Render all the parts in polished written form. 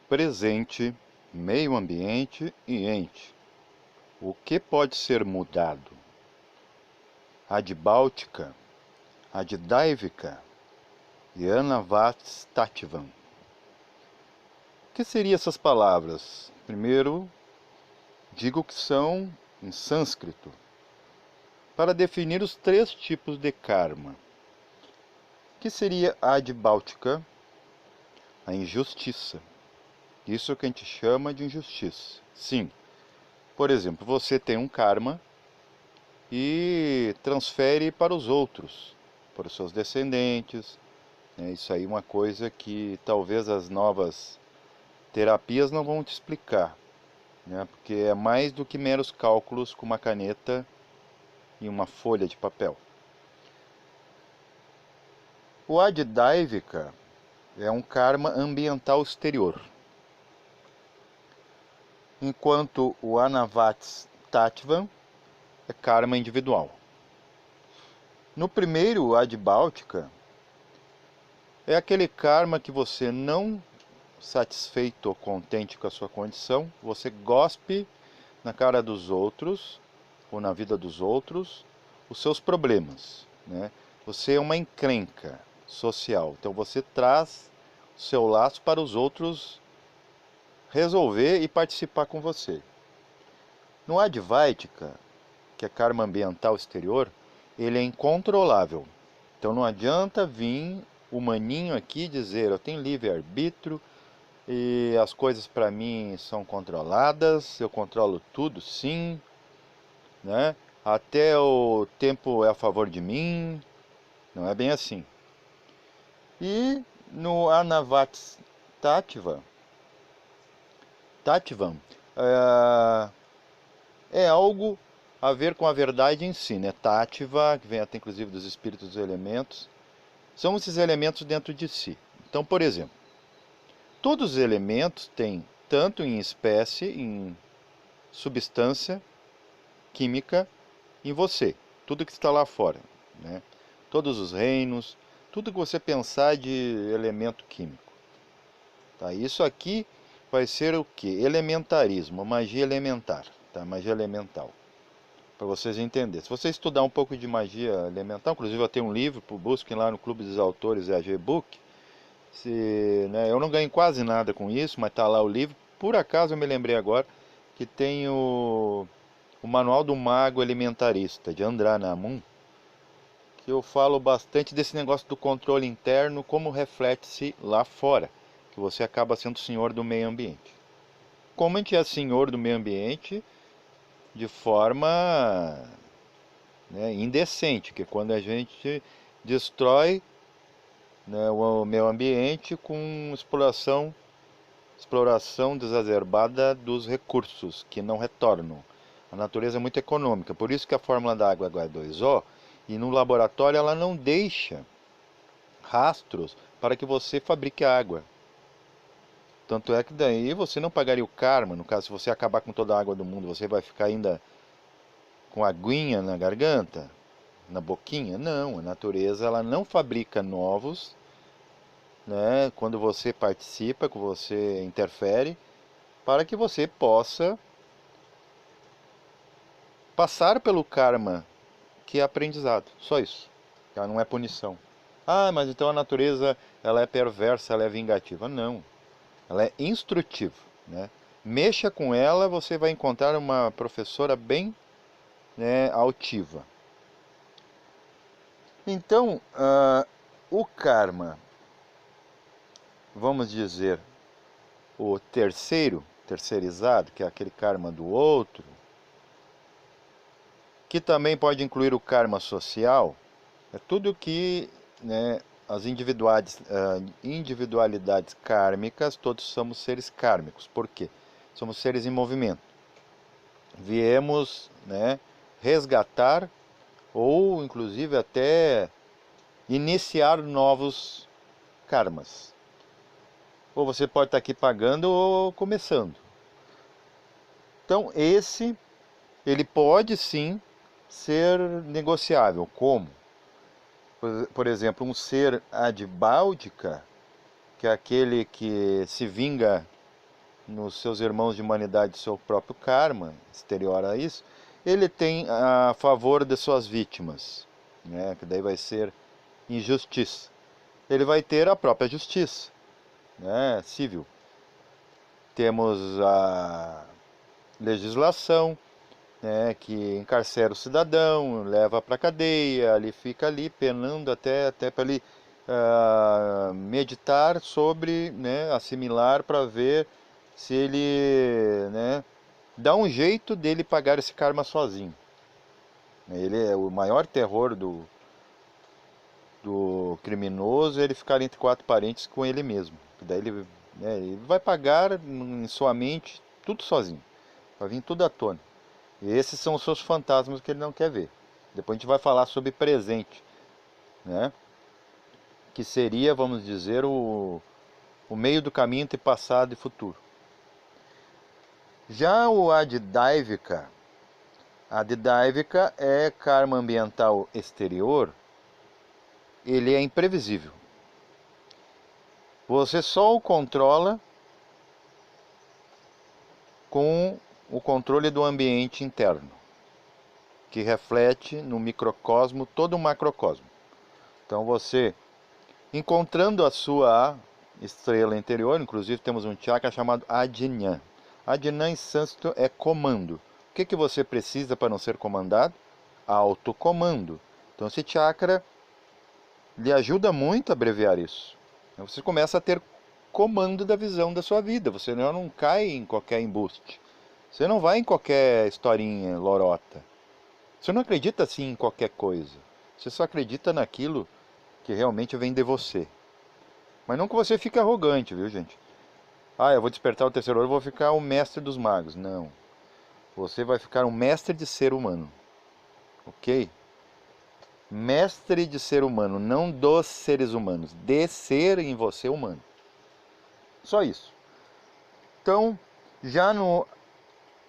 presente, meio ambiente e ente. O que pode ser mudado? Adbáltica, Addáivica e Anavastattvam. O que seriam essas palavras? Primeiro, digo que são em sânscrito, para definir os três tipos de karma. O que seria Adbáltica? A injustiça. Isso que a gente chama de injustiça. Sim. Por exemplo, você tem um karma e transfere para os outros, para os seus descendentes. Isso aí é uma coisa que talvez as novas terapias não vão te explicar, né? Porque é mais do que meros cálculos com uma caneta e uma folha de papel. O Addaivika é um karma ambiental exterior, enquanto o Anavastattvam é karma individual. No primeiro, o Adbáltica, é aquele karma que você não satisfeito ou contente com a sua condição, você gospe na cara dos outros ou na vida dos outros os seus problemas, né? Você é uma encrenca social, então você traz o seu laço para os outros resolver e participar com você. No Advaitika, que é karma ambiental exterior, ele é incontrolável. Então não adianta vir o maninho aqui dizer eu tenho livre-arbítrio e as coisas para mim são controladas, eu controlo tudo sim, né? Até o tempo é a favor de mim, não é bem assim. E no Anavastattvam, é algo a ver com a verdade em si, né? Tattva, que vem até inclusive dos espíritos dos elementos, são esses elementos dentro de si. Então, por exemplo, todos os elementos têm, tanto em espécie, em substância química, em você, tudo que está lá fora, né? Todos os reinos, tudo que você pensar de elemento químico. Tá? Isso aqui vai ser o que? Elementarismo, magia elementar, tá? Magia elemental. Para vocês entenderem. Se você estudar um pouco de magia elemental, inclusive eu tenho um livro, busquem lá no Clube dos Autores EAG Book. Né, eu não ganho quase nada com isso, mas está lá o livro. Por acaso eu me lembrei agora que tem o Manual do Mago Elementarista, de Andrá Namun, que eu falo bastante desse negócio do controle interno, como reflete-se lá fora, que você acaba sendo senhor do meio ambiente. Como a gente é senhor do meio ambiente de forma, né, indecente, que é quando a gente destrói, né, o meio ambiente com exploração desacerbada dos recursos que não retornam. A natureza é muito econômica, por isso que a fórmula da água é H2O, e no laboratório ela não deixa rastros para que você fabrique a água. Tanto é que daí você não pagaria o karma, no caso, se você acabar com toda a água do mundo, você vai ficar ainda com aguinha na garganta, na boquinha? Não, a natureza ela não fabrica novos, né, quando você participa, que você interfere, para que você possa passar pelo karma, que é aprendizado. Só isso. Ela não é punição. Ah, mas então a natureza ela é perversa, ela é vingativa. Não. Ela é instrutiva, né? Mexa com ela, você vai encontrar uma professora bem, né, altiva. Então, o karma, vamos dizer, o terceirizado, que é aquele karma do outro, que também pode incluir o karma social, é tudo que, né, as individualidades kármicas, todos somos seres kármicos. Por quê? Somos seres em movimento. Viemos, né, resgatar ou inclusive até iniciar novos karmas. Ou você pode estar aqui pagando ou começando. Então ele pode sim ser negociável. Como? Por exemplo, um ser adbáldica, que é aquele que se vinga nos seus irmãos de humanidade seu próprio karma exterior a isso, ele tem a favor de suas vítimas, né? Que daí vai ser injustiça. Ele vai ter a própria justiça, né? Civil. Temos a legislação, né? Que encarcera o cidadão, leva para a cadeia, ele fica ali penando até para ele meditar sobre, né? Assimilar para ver se ele, né? Dá um jeito dele pagar esse karma sozinho. Ele é o maior terror do criminoso, ele ficar entre quatro parentes com ele mesmo. Daí ele, né, ele vai pagar em sua mente tudo sozinho. Vai vir tudo à tona. E esses são os seus fantasmas que ele não quer ver. Depois a gente vai falar sobre presente, né? Que seria, vamos dizer, o meio do caminho entre passado e futuro. Já o Adidávika, a Adidávika é karma ambiental exterior, ele é imprevisível. Você só o controla com o controle do ambiente interno, que reflete no microcosmo todo o macrocosmo. Então você, encontrando a sua estrela interior, inclusive temos um chakra chamado Ajna. Ajna em sânscrito é comando. O que você precisa para não ser comandado? Autocomando. Então esse chakra lhe ajuda muito a abreviar isso. Você começa a ter comando da visão da sua vida. Você não cai em qualquer embuste. Você não vai em qualquer historinha lorota. Você não acredita assim em qualquer coisa. Você só acredita naquilo que realmente vem de você. Mas não que você fique arrogante, viu, gente? Ah, eu vou despertar o terceiro olho e vou ficar o mestre dos magos. Não. Você vai ficar um mestre de ser humano. Ok? Mestre de ser humano, não dos seres humanos. De ser em você humano. Só isso. Então, já no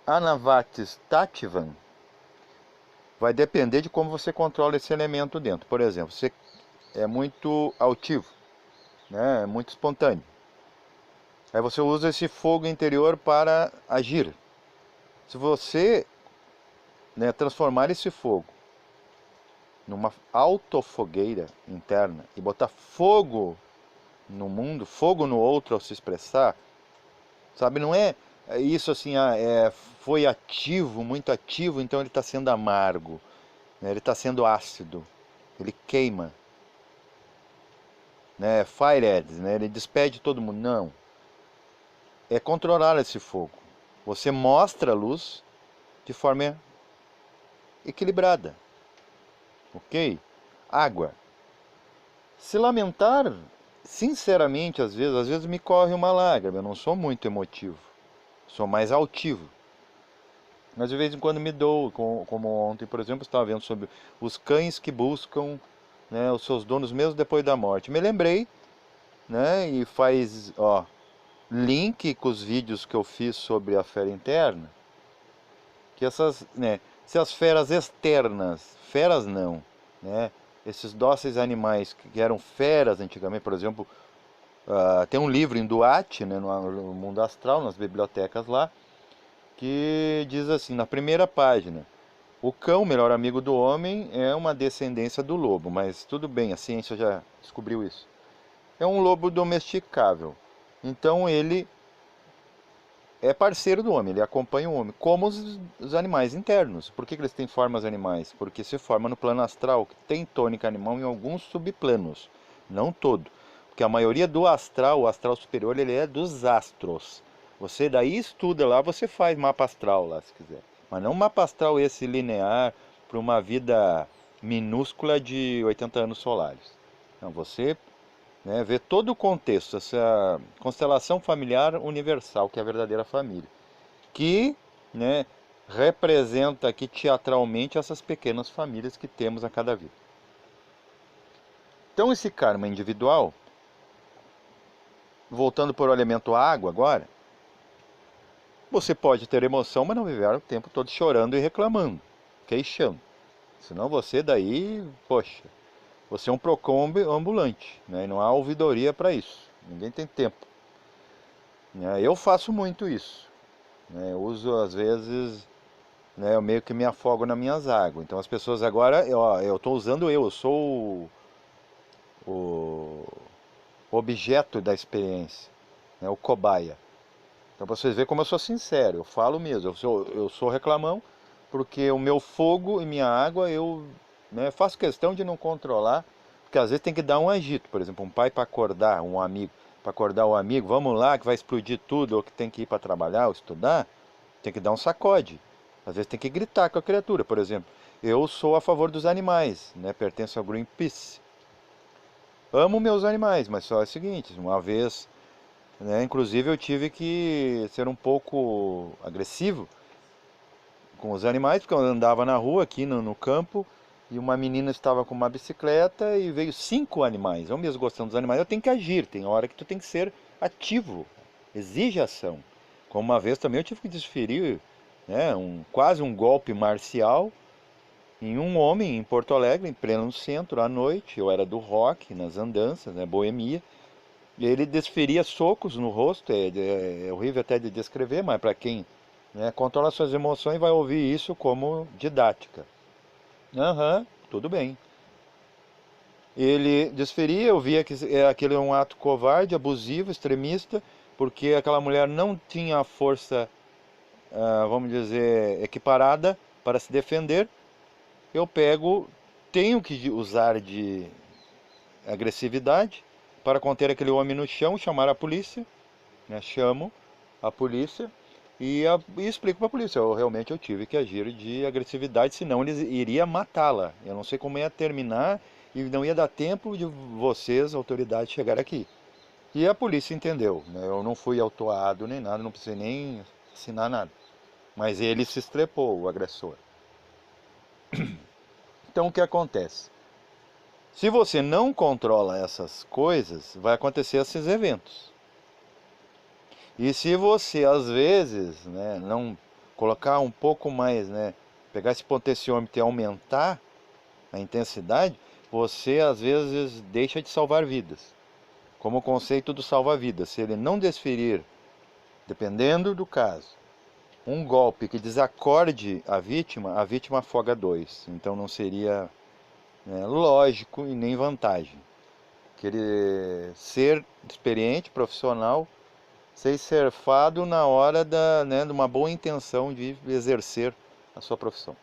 Anavatis Tativan, vai depender de como você controla esse elemento dentro. Por exemplo, você é muito altivo, né? É muito espontâneo. Aí você usa esse fogo interior para agir. Se você, né, transformar esse fogo numa autofogueira interna e botar fogo no mundo, fogo no outro ao se expressar, sabe, não é isso assim, foi ativo, muito ativo, então ele está sendo amargo, né, ele está sendo ácido, ele queima, né, fired, né, ele despede todo mundo. Não, é controlar esse fogo. Você mostra a luz de forma equilibrada, ok? Água. Se lamentar, sinceramente, às vezes me corre uma lágrima. Eu não sou muito emotivo, sou mais altivo. Mas de vez em quando me dou, como ontem, por exemplo, estava vendo sobre os cães que buscam, né, os seus donos mesmo depois da morte. Me lembrei, né, e faz, link com os vídeos que eu fiz sobre a fera interna, que essas, né, se as feras externas, feras não, né, esses dóceis animais que eram feras antigamente, por exemplo, tem um livro em Duat, né, no mundo astral, nas bibliotecas lá, que diz assim, na primeira página: o cão, melhor amigo do homem, é uma descendência do lobo, mas tudo bem, a ciência já descobriu isso. É um lobo domesticável. Então ele é parceiro do homem, ele acompanha o homem, como os animais internos. Por que eles têm formas animais? Porque se forma no plano astral, que tem tônica animal em alguns subplanos, não todo. Porque a maioria do astral, o astral superior, ele é dos astros. Você daí estuda lá, você faz mapa astral lá, se quiser. Mas não mapa astral esse linear para uma vida minúscula de 80 anos solares. Não, você, né, vê todo o contexto, essa constelação familiar universal, que é a verdadeira família, que, né, representa aqui teatralmente essas pequenas famílias que temos a cada vida. Então esse karma individual, voltando para o elemento água agora, você pode ter emoção, mas não viver o tempo todo chorando e reclamando, queixando. Senão você daí, poxa, você é um PROCON ambulante, né? E não há ouvidoria para isso. Ninguém tem tempo. né? Eu faço muito isso, né? Eu uso às vezes, né? Eu meio que me afogo nas minhas águas. Então as pessoas agora, ó, eu estou usando eu sou o objeto da experiência, né? O cobaia. Então pra vocês verem como eu sou sincero, eu falo mesmo, eu sou reclamão, porque o meu fogo e minha água eu, né, faço questão de não controlar, porque às vezes tem que dar um agito, por exemplo, um pai para acordar um amigo, para acordar o amigo, vamos lá que vai explodir tudo, ou que tem que ir para trabalhar ou estudar, tem que dar um sacode. Às vezes tem que gritar com a criatura, por exemplo. Eu sou a favor dos animais, né, pertenço ao Greenpeace. Amo meus animais, mas só é o seguinte, uma vez, né, inclusive eu tive que ser um pouco agressivo com os animais, porque eu andava na rua aqui no campo e uma menina estava com uma bicicleta e veio 5 animais. Eu mesmo gostando dos animais, eu tenho que agir, tem hora que tu tem que ser ativo, exige ação. Como uma vez também eu tive que desferir, né, quase um golpe marcial em um homem em Porto Alegre, em pleno centro, à noite. Eu era do rock, nas andanças, né, boemia. E ele desferia socos no rosto, é horrível até de descrever, mas para quem, né, controla suas emoções vai ouvir isso como didática. Aham, tudo bem. Ele desferia, eu via que aquele é um ato covarde, abusivo, extremista, porque aquela mulher não tinha a força, vamos dizer, equiparada para se defender. Eu pego, tenho que usar de agressividade para conter aquele homem no chão, chamar a polícia, né? Chamo a polícia e explico para a polícia. Realmente eu tive que agir de agressividade, senão eles iria matá-la. Eu não sei como ia terminar e não ia dar tempo de vocês, autoridades, chegar aqui. E a polícia entendeu, né? Eu não fui autuado nem nada, não precisei nem assinar nada. Mas ele se estrepou, o agressor. Então o que acontece? Se você não controla essas coisas, vai acontecer esses eventos. E se você, às vezes, né, não colocar um pouco mais, né, pegar esse potenciômetro e aumentar a intensidade, você, às vezes, deixa de salvar vidas. Como o conceito do salva-vidas. Se ele não desferir, dependendo do caso, um golpe que desacorde a vítima afoga dois. Então não seria, né, lógico e nem vantagem. Querer ser experiente, profissional, ser surfado na hora né, de uma boa intenção de exercer a sua profissão.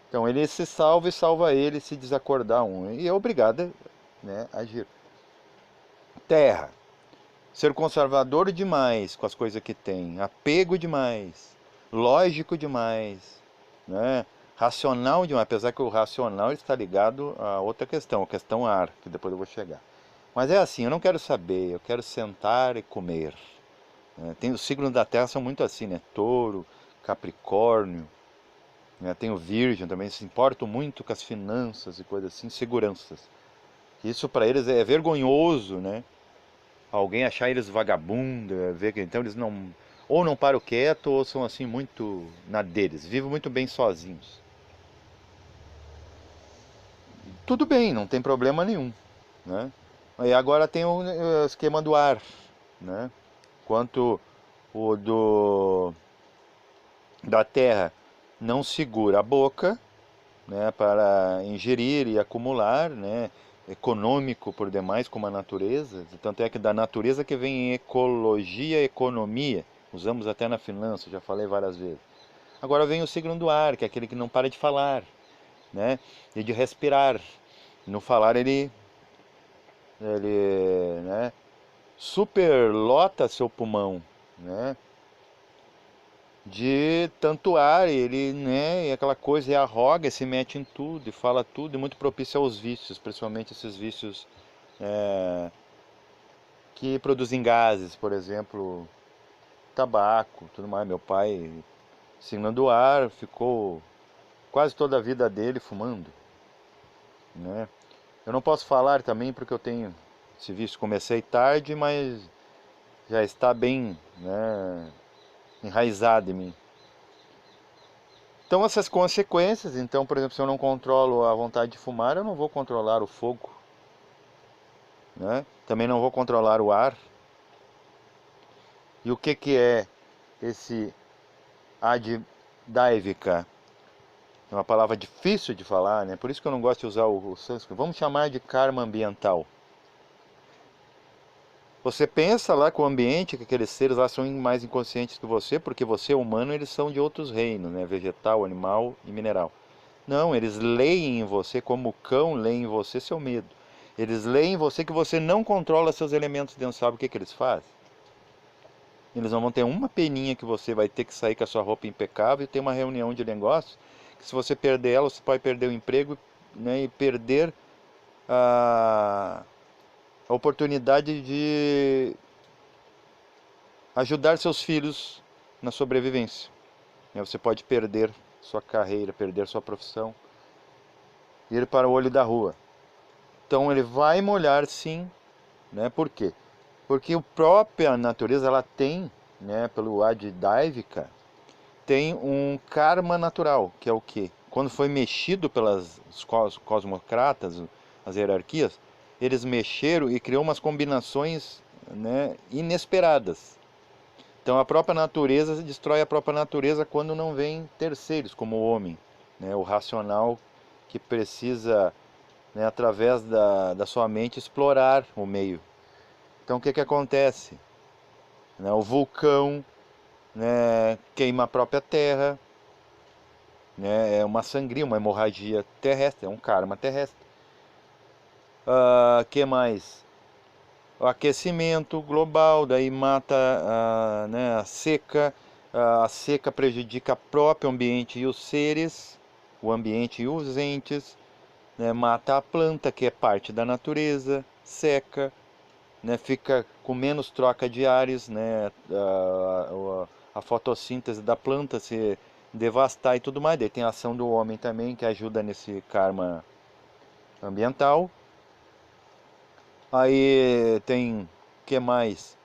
Então ele se salva e salva ele se desacordar um. E é obrigado, né, a agir. Terra. Ser conservador demais com as coisas que tem. Apego demais. Lógico demais. Né? Racional demais. Apesar que o racional está ligado a outra questão. A questão ar, que depois eu vou chegar. Mas é assim, eu não quero saber. Eu quero sentar e comer. Tem os signos da Terra são muito assim, né? Touro, Capricórnio, né? Tem o Virgem também, se importam muito com as finanças e coisas assim, seguranças. Isso para eles é vergonhoso, né? Alguém achar eles vagabundo, ver que então eles não ou não param quieto ou são assim muito na deles, vivem muito bem sozinhos. Tudo bem, não tem problema nenhum, né? E agora tem o esquema do ar, né? Quanto o da terra não segura a boca, né, para ingerir e acumular, né, econômico por demais como a natureza, tanto é que da natureza que vem ecologia, economia, usamos até na finança, já falei várias vezes. Agora vem o signo do ar, que é aquele que não para de falar, né, e de respirar. No falar ele, né, superlota seu pulmão, né, de tanto ar, ele, né, e aquela coisa, e arroga, e se mete em tudo, e fala tudo, e muito propício aos vícios, principalmente esses vícios que produzem gases, por exemplo, tabaco, tudo mais. Meu pai, ensinando ar, ficou quase toda a vida dele fumando, né? Eu não posso falar também porque eu tenho esse vício, comecei tarde, mas já está bem, né, enraizado em mim. Então essas consequências, então, por exemplo, se eu não controlo a vontade de fumar, eu não vou controlar o fogo, né? Também não vou controlar o ar. E o que é esse Advaita? É uma palavra difícil de falar, né? Por isso que eu não gosto de usar o sânscrito. Vamos chamar de karma ambiental. Você pensa lá com o ambiente, que aqueles seres lá são mais inconscientes que você, porque você é humano, eles são de outros reinos, né? Vegetal, animal e mineral. Não, eles leem em você como o cão lê em você seu medo. Eles leem em você que você não controla seus elementos dentro. Sabe o que eles fazem? Eles não vão ter uma peninha que você vai ter que sair com a sua roupa impecável e ter uma reunião de negócios, que se você perder ela, você pode perder o emprego, né, e perder a oportunidade de ajudar seus filhos na sobrevivência. Você pode perder sua carreira, perder sua profissão, ir para o olho da rua. Então ele vai molhar sim, né? Por quê? Porque a própria natureza ela tem, né, pelo Advaita, tem um karma natural, que é o quê? Quando foi mexido pelas cosmocratas, as hierarquias, eles mexeram e criou umas combinações, né, inesperadas. Então a própria natureza destrói a própria natureza quando não vem terceiros, como o homem, né, o racional que precisa, né, através da sua mente, explorar o meio. Então o que acontece? Né, o vulcão, né, queima a própria terra, né, é uma sangria, uma hemorragia terrestre, é um karma terrestre. Que mais? O aquecimento global, daí mata né, a seca. A seca prejudica o próprio ambiente e os seres, o ambiente e os entes, né, mata a planta, que é parte da natureza, seca, né, fica com menos troca de ares, né, a fotossíntese da planta se devastar e tudo mais. Daí tem a ação do homem também, que ajuda nesse karma ambiental. Aí tem, que mais?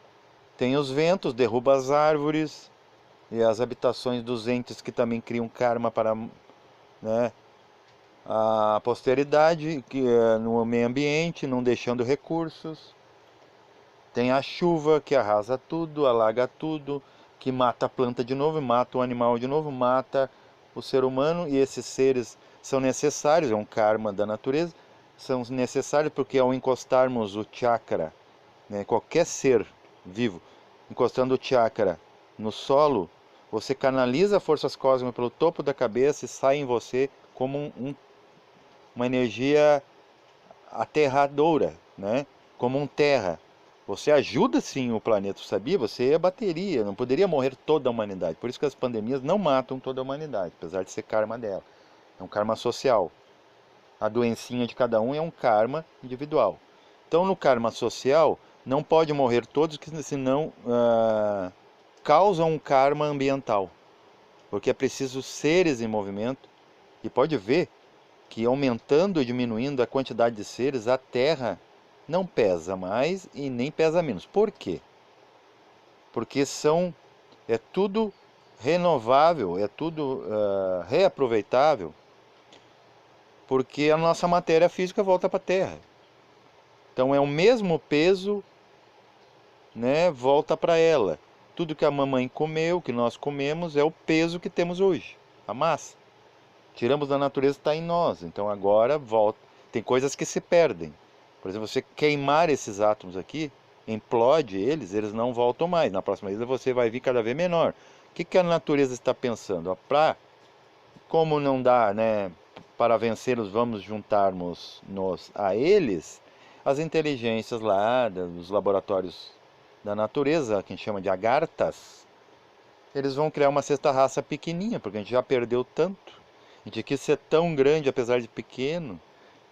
Tem os ventos, derruba as árvores e as habitações dos entes que também criam karma para, né, a posteridade, que é no meio ambiente, não deixando recursos. Tem a chuva que arrasa tudo, alaga tudo, que mata a planta de novo, mata o animal de novo, mata o ser humano, e esses seres são necessários, é um karma da natureza, são necessários porque ao encostarmos o chakra, né, qualquer ser vivo, encostando o chakra no solo, você canaliza forças cósmicas pelo topo da cabeça e sai em você como uma energia aterradora, né? Como um terra. Você ajuda sim o planeta, sabia? Você é bateria, não poderia morrer toda a humanidade. Por isso que as pandemias não matam toda a humanidade, apesar de ser karma dela. É um karma social. A doencinha de cada um é um karma individual. Então, no karma social, não pode morrer todos, senão causam um karma ambiental. Porque é preciso seres em movimento. E pode ver que aumentando e diminuindo a quantidade de seres, a Terra não pesa mais e nem pesa menos. Por quê? Porque é tudo renovável, é tudo reaproveitável, porque a nossa matéria física volta para a Terra. Então é o mesmo peso, né, volta para ela. Tudo que a mamãe comeu, que nós comemos, é o peso que temos hoje, a massa. Tiramos da natureza, está em nós. Então agora volta. Tem coisas que se perdem. Por exemplo, você queimar esses átomos aqui, implode eles, eles não voltam mais. Na próxima vez você vai vir cada vez menor. O que a natureza está pensando? Como não dá, né, para vencê-los, vamos juntarmos-nos a eles, as inteligências lá dos laboratórios da natureza, que a gente chama de agarthas, eles vão criar uma sexta raça pequenininha, porque a gente já perdeu tanto. A gente quis ser tão grande, apesar de pequeno,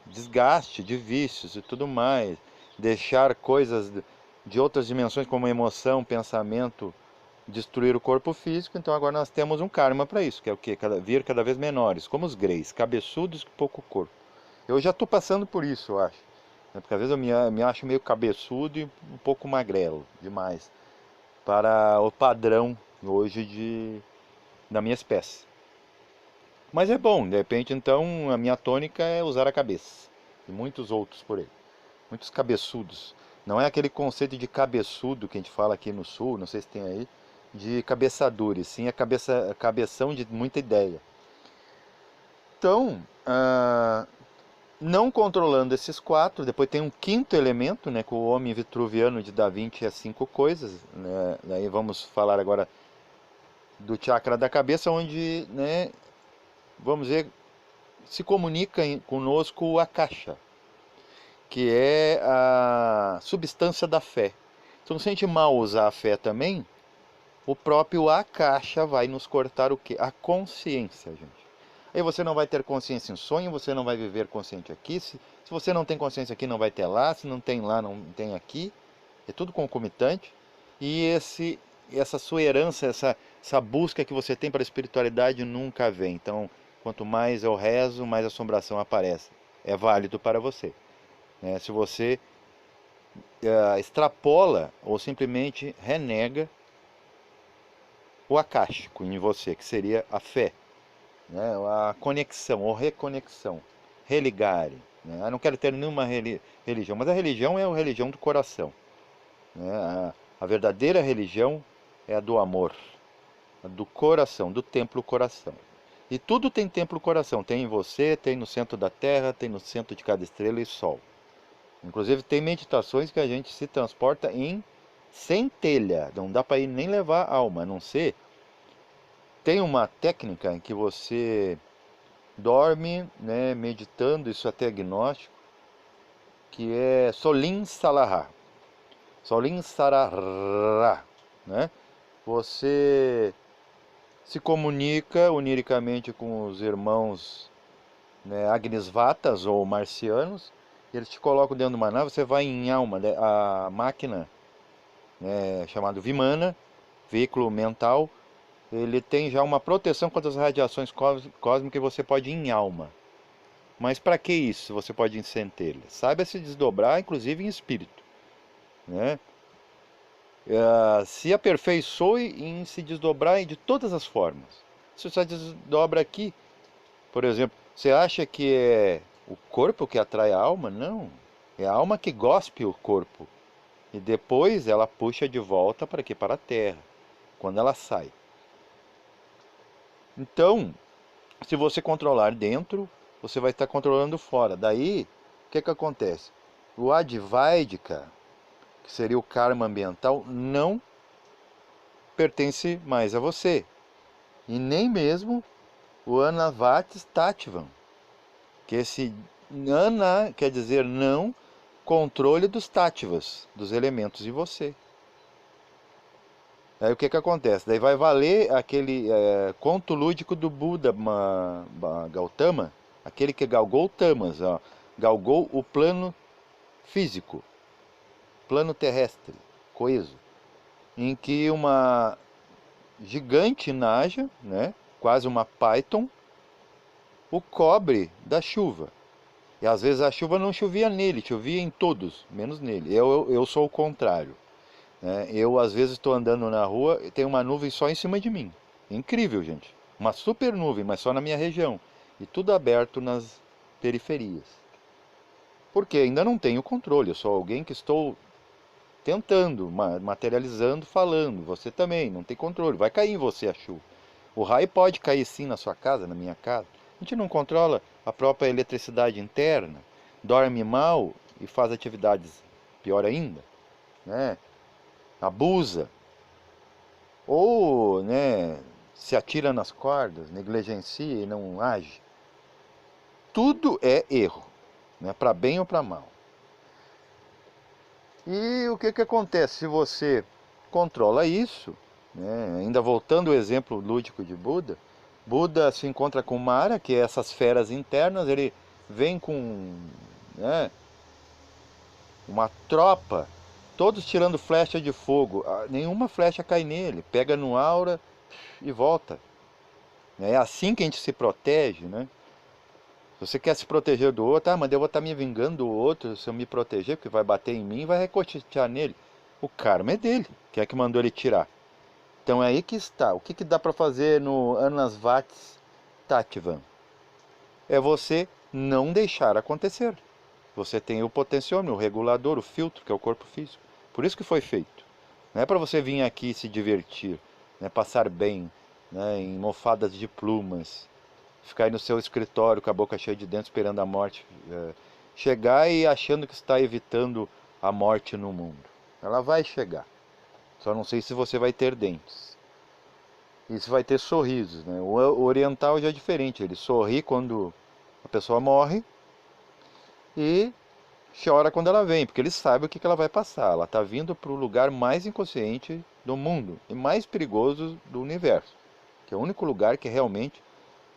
desgaste de vícios e tudo mais, deixar coisas de outras dimensões como emoção, pensamento, destruir o corpo físico. Então agora nós temos um karma para isso, que é o quê? Vir cada vez menores, como os greys, cabeçudos com pouco corpo. Eu já estou passando por isso, eu acho. Porque às vezes eu me acho meio cabeçudo e um pouco magrelo demais para o padrão hoje da minha espécie. Mas é bom, de repente então a minha tônica é usar a cabeça. E muitos outros por aí. Muitos cabeçudos. Não é aquele conceito de cabeçudo que a gente fala aqui no sul, não sei se tem aí, de cabeçadura, e sim a cabeção de muita ideia. Então, não controlando esses quatro, depois tem um quinto elemento, né, com o homem vitruviano de Da Vinci as cinco coisas, né, daí vamos falar agora do chakra da cabeça, onde, né, vamos ver, se comunica conosco a caixa, que é a substância da fé. Então, se a gente mal usar a fé também, o próprio a caixa vai nos cortar o quê? A consciência, gente. Aí você não vai ter consciência em sonho, você não vai viver consciente aqui. Se você não tem consciência aqui, não vai ter lá. Se não tem lá, não tem aqui. É tudo concomitante. E essa sua herança, essa busca que você tem para a espiritualidade nunca vem. Então, quanto mais eu rezo, mais assombração aparece. É válido para você. Se você extrapola ou simplesmente renega o akáshico em você, que seria a fé, né? A conexão ou reconexão, religare. Né? Eu não quero ter nenhuma religião, mas a religião é a religião do coração. Né? A verdadeira religião é a do amor, a do coração, do templo coração. E tudo tem templo coração, tem em você, tem no centro da terra, tem no centro de cada estrela e sol. Inclusive tem meditações que a gente se transporta em centelha, não dá para ir nem levar a alma, a não ser. Tem uma técnica em que você dorme, né, meditando, isso até é agnóstico, que é Solim Salará. Solim Sarará, né? Você se comunica oniricamente com os irmãos, né, Agnisvatas ou marcianos, e eles te colocam dentro de uma nave, você vai em alma, a máquina, né, chamada Vimana, veículo mental, ele tem já uma proteção contra as radiações cósmicas e você pode ir em alma. Mas para que isso você pode ir em centelha? Saiba se desdobrar, inclusive em espírito. Né? Se aperfeiçoe em se desdobrar de todas as formas. Se você desdobra aqui, por exemplo, você acha que é o corpo que atrai a alma? Não. É a alma que gospe o corpo. E depois ela puxa de volta para quê? Para a terra, quando ela sai. Então, se você controlar dentro, você vai estar controlando fora. Daí, o que acontece? O Advaidika, que seria o karma ambiental, não pertence mais a você. E nem mesmo o Anavatis Tattvam, que esse Ana quer dizer não, controle dos Tattvas, dos elementos em você. Aí o que acontece? Daí vai valer aquele conto lúdico do Buda Gautama, aquele que galgou o tamas, ó, galgou o plano físico, plano terrestre, coeso, em que uma gigante naja, né, quase uma python, o cobre da chuva. E às vezes a chuva não chovia nele, chovia em todos, menos nele. Eu sou o contrário. Eu às vezes estou andando na rua e tem uma nuvem só em cima de mim. Incrível, gente. Uma super nuvem, mas só na minha região. E tudo aberto nas periferias. Porque ainda não tenho controle. Eu sou alguém que estou tentando, materializando, falando. Você também não tem controle. Vai cair em você a chuva. O raio pode cair sim na sua casa, na minha casa. A gente não controla a própria eletricidade interna. Dorme mal e faz atividades pior ainda, né? Abusa, ou, né, se atira nas cordas, negligencia e não age. Tudo é erro, né, para bem ou para mal. E o que acontece se você controla isso, né, ainda voltando ao exemplo lúdico de Buda, Buda se encontra com Mara, que é essas feras internas, ele vem com, né, uma tropa, todos tirando flecha de fogo, nenhuma flecha cai nele, pega no aura e volta. É assim que a gente se protege, né? Se você quer se proteger do outro, mas eu vou estar me vingando do outro se eu me proteger, porque vai bater em mim e vai recochetear nele. O karma é dele, que é que mandou ele tirar. Então é aí que está. O que dá para fazer no Anasvatis Tattvam? É você não deixar acontecer. você tem o potenciômetro, o regulador, o filtro, que é o corpo físico. Por isso que foi feito. Não é para você vir aqui se divertir, né, passar bem, né, em mofadas de plumas, ficar aí no seu escritório com a boca cheia de dentes esperando a morte chegar e achando que está evitando a morte no mundo. Ela vai chegar. Só não sei se você vai ter dentes. E se vai ter sorrisos, né? O oriental já é diferente. Ele sorri quando a pessoa morre e chora quando ela vem, porque ele sabe o que ela vai passar. Ela está vindo para o lugar mais inconsciente do mundo e mais perigoso do universo, que é o único lugar que realmente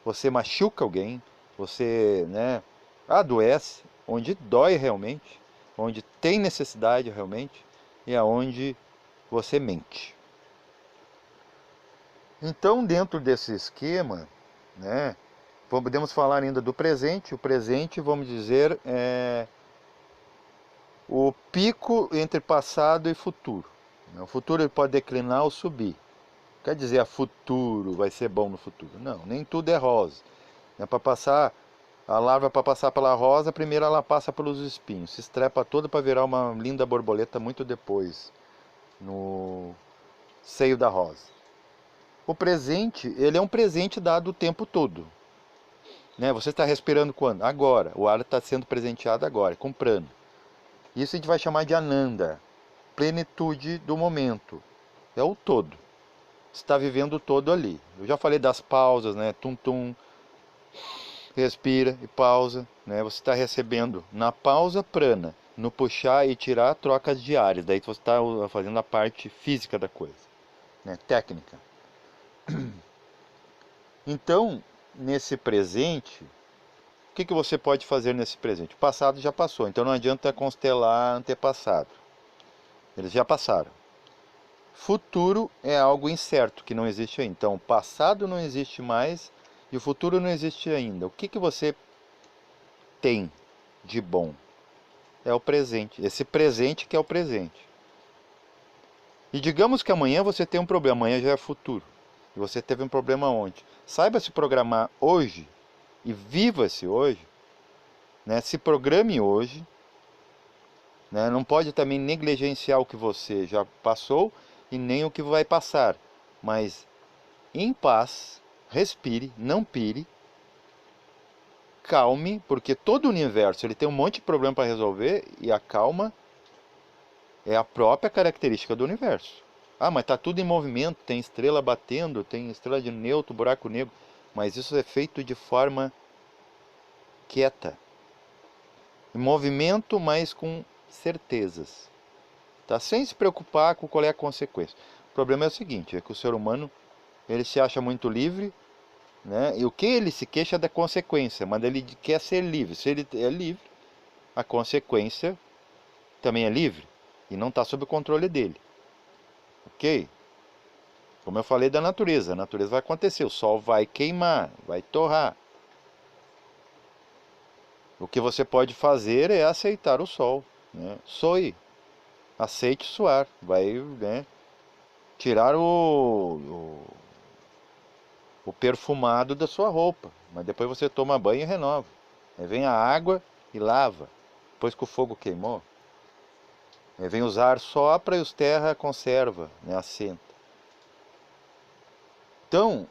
você machuca alguém, você, né, adoece, onde dói realmente, onde tem necessidade realmente e aonde você mente. Então, dentro desse esquema, né, podemos falar ainda do presente. O presente, vamos dizer, é o pico entre passado e futuro. O futuro ele pode declinar ou subir. Quer dizer, a futuro vai ser bom no futuro. Não, nem tudo é rosa. É para passar a larva para passar pela rosa, primeiro ela passa pelos espinhos, se estrepa toda para virar uma linda borboleta muito depois, no seio da rosa. O presente, ele é um presente dado o tempo todo. Né? Você está respirando quando? Agora. O ar está sendo presenteado agora, com prana. Isso a gente vai chamar de ananda, plenitude do momento. É o todo. Você está vivendo o todo ali. Eu já falei das pausas, né? Tum-tum, respira e pausa, né? Você está recebendo na pausa prana, no puxar e tirar trocas diárias. Daí você está fazendo a parte física da coisa, né? Técnica. Então, nesse presente, o que você pode fazer nesse presente? O passado já passou, então não adianta constelar antepassado. Eles já passaram. Futuro é algo incerto, que não existe ainda. Então, o passado não existe mais e o futuro não existe ainda. O que você tem de bom? É o presente. Esse presente que é o presente. E digamos que amanhã você tem um problema, amanhã já é futuro. E você teve um problema ontem. Saiba se programar hoje e viva-se hoje, né? Se programe hoje, né? Não pode também negligenciar o que você já passou e nem o que vai passar. Mas em paz, respire, não pire, calme, porque todo o universo ele tem um monte de problema para resolver e a calma é a própria característica do universo. Ah, mas está tudo em movimento, tem estrela batendo, tem estrela de neutro, buraco negro, mas isso é feito de forma quieta. Em movimento, mas com certezas. Tá? Sem se preocupar com qual é a consequência. O problema é o seguinte, é que o ser humano ele se acha muito livre, né? E o que ele se queixa é da consequência, mas ele quer ser livre. Se ele é livre, a consequência também é livre e não está sob o controle dele. Ok? Como eu falei da natureza, a natureza vai acontecer, o sol vai queimar, vai torrar. O que você pode fazer é aceitar o sol, né? Soe, aceite suar, vai, né, tirar o perfumado da sua roupa, mas depois você toma banho e renova. Aí vem a água e lava, depois que o fogo queimou. Aí vem os ar sopra e os terra conserva, né, assenta. Então,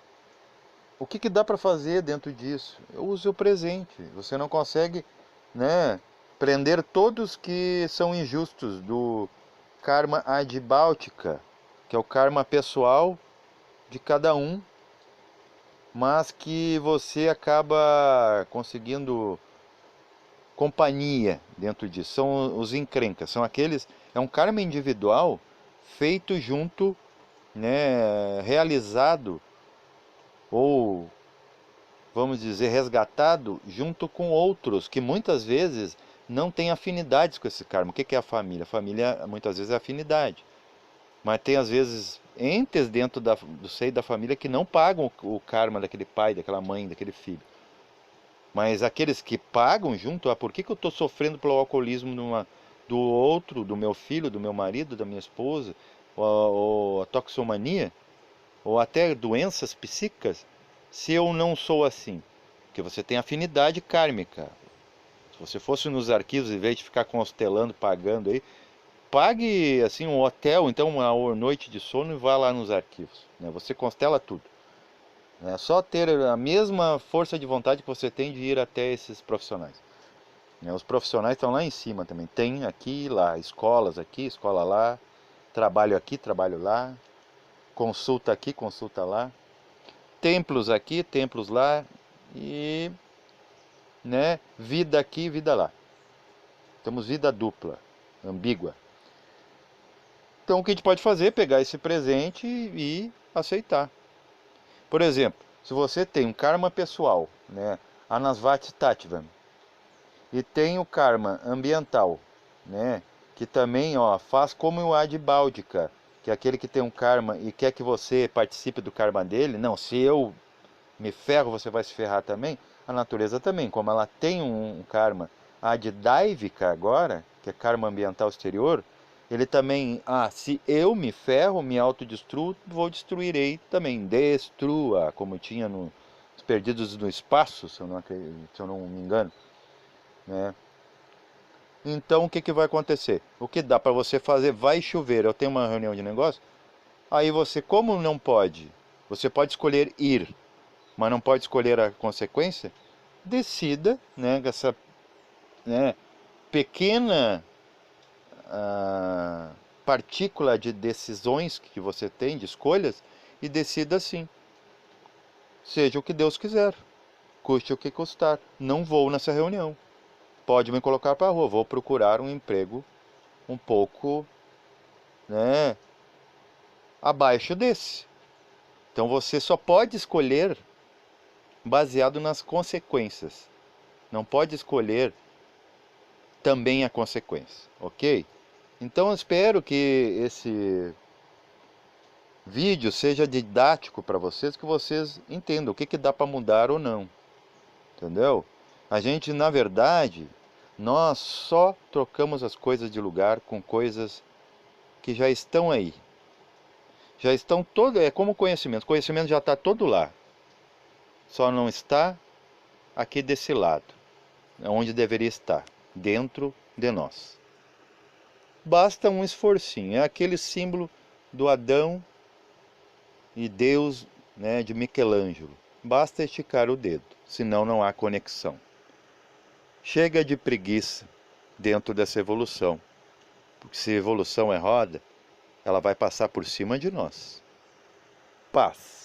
o que dá para fazer dentro disso? Use o presente. Você não consegue, né, prender todos que são injustos do karma adibáltica, que é o karma pessoal de cada um, mas que você acaba conseguindo companhia dentro disso. São os encrencas, são aqueles, é um karma individual feito junto, né, realizado ou vamos dizer, resgatado junto com outros que muitas vezes não têm afinidades com esse karma. O que é a família? A família muitas vezes é afinidade, mas tem às vezes entes dentro do seio da família que não pagam o karma daquele pai, daquela mãe, daquele filho. Mas aqueles que pagam junto, por que eu estou sofrendo pelo alcoolismo do outro, do meu filho, do meu marido, da minha esposa, ou a toxomania, ou até doenças psíquicas, se eu não sou assim? Porque você tem afinidade kármica. você fosse nos arquivos, em vez de ficar constelando, pagando aí, pague assim um hotel, então uma noite de sono e vá lá nos arquivos, né? Você constela tudo. É só ter a mesma força de vontade que você tem de ir até esses profissionais. Né? Os profissionais estão lá em cima também. Tem aqui e lá, escolas aqui, escola lá, trabalho aqui, trabalho lá, consulta aqui, consulta lá, templos aqui, templos lá e, né, vida aqui, vida lá. Temos vida dupla, ambígua. Então o que a gente pode fazer é pegar esse presente e aceitar. Por exemplo, se você tem um karma pessoal, né, Anasvati Tattvam, e tem o karma ambiental, né, que também, ó, faz como o Adi Báldica, que é aquele que tem um karma e quer que você participe do karma dele. Não, se eu me ferro, você vai se ferrar também. A natureza também, como ela tem um karma Adidaivika agora, que é karma ambiental exterior, ele também, se eu me ferro, me autodestruo, vou destruirei também. Destrua, como tinha nos Perdidos no Espaço, se eu não me engano, né? Então o que, que vai acontecer? O que dá para você fazer? Vai chover, eu tenho uma reunião de negócio, aí você, como não pode, você pode escolher ir, mas não pode escolher a consequência, decida, né, essa, né, pequena partícula de decisões que você tem, de escolhas, e decida assim, seja o que Deus quiser, custe o que custar, não vou nessa reunião, pode me colocar para a rua, vou procurar um emprego um pouco, né, abaixo desse. Então você só pode escolher baseado nas consequências, não pode escolher também a consequência, ok? Então eu espero que esse vídeo seja didático para vocês, que vocês entendam o que, que dá para mudar ou não, entendeu? A gente, na verdade, nós só trocamos as coisas de lugar com coisas que já estão aí. Já estão todo, é como conhecimento. O conhecimento já está todo lá. Só não está aqui desse lado, onde deveria estar, dentro de nós. Basta um esforcinho, é aquele símbolo do Adão e Deus, né, de Michelangelo. Basta esticar o dedo, senão não há conexão. Chega de preguiça dentro dessa evolução, porque se a evolução é roda, ela vai passar por cima de nós. Paz.